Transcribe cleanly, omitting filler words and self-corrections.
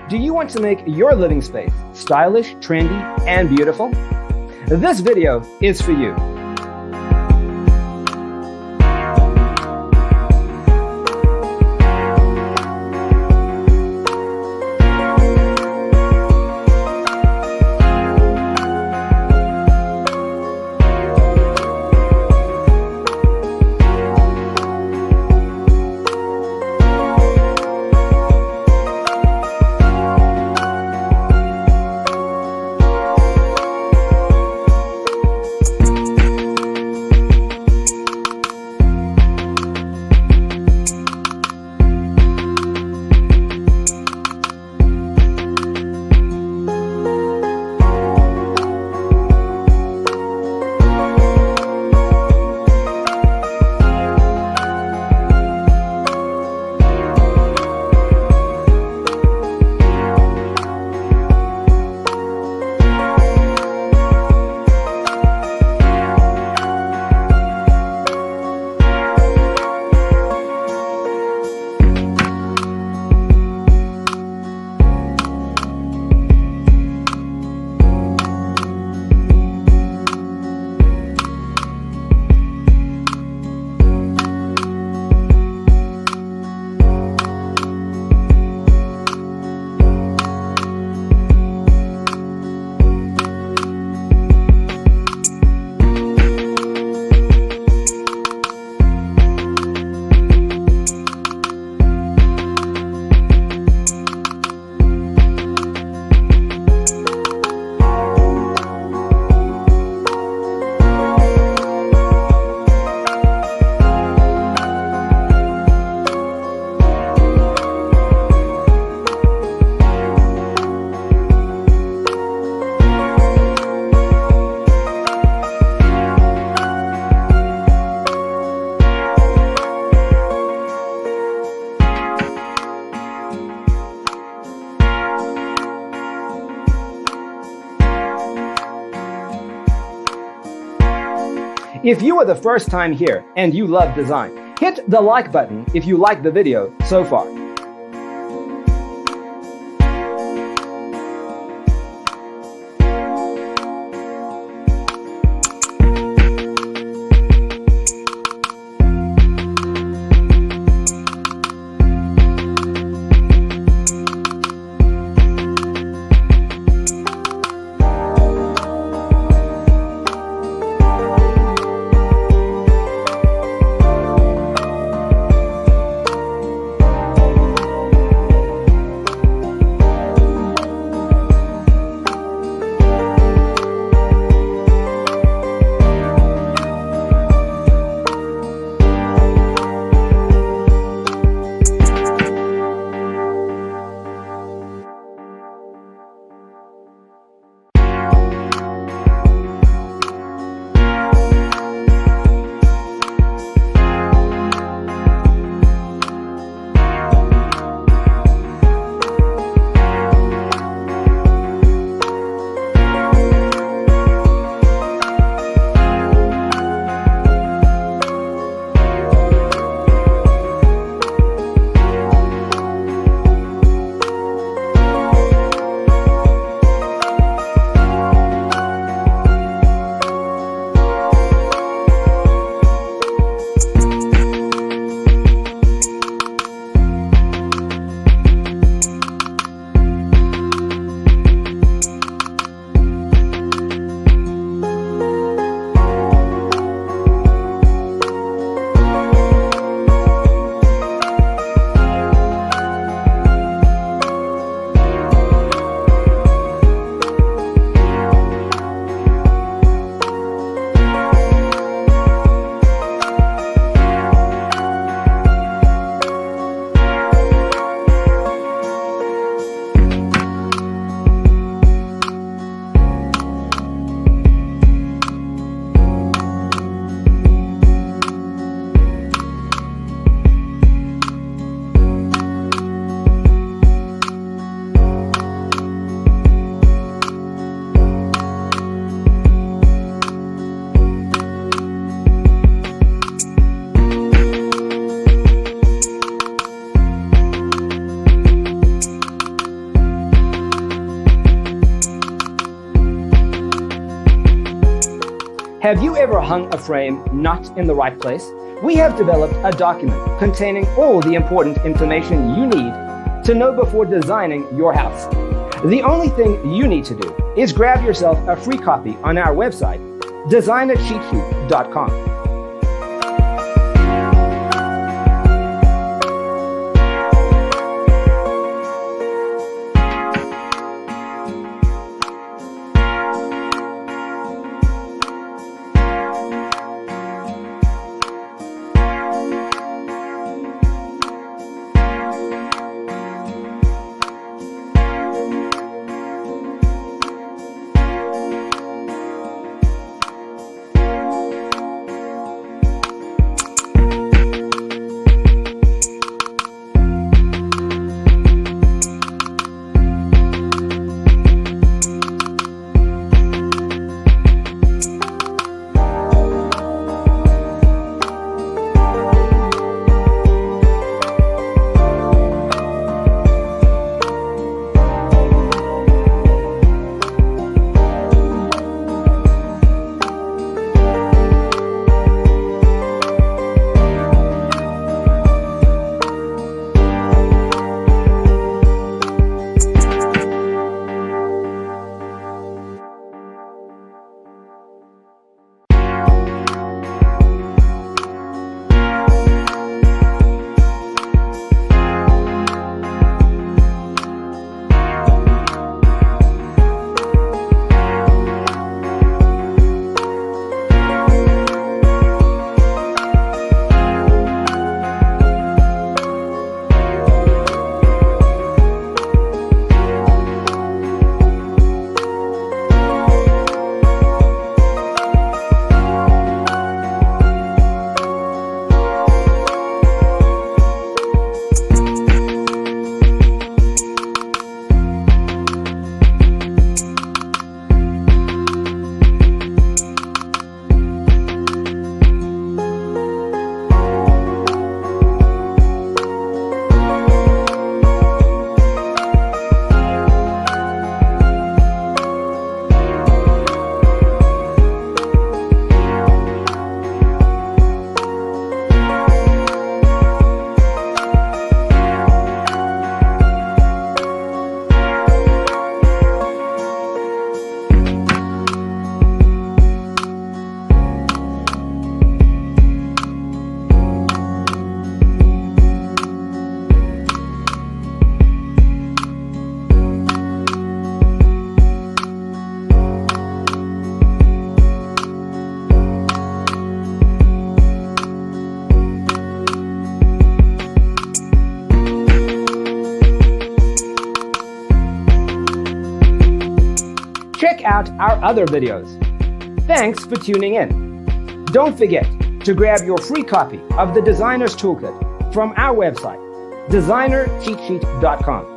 Do you want to make your living space stylish, trendy, and beautiful? This video is for you. If you are the first time here and you love design, hit the like button if you like the video so far. Have you ever hung a frame not in the right place? We have developed a document containing all the important information you need to know before designing your house. The only thing you need to do is grab yourself a free copy on our website, designercheatsheet.com. Check out our other videos. Thanks for tuning in. Don't forget to grab your free copy of the Designer's Toolkit from our website, designercheatsheet.com.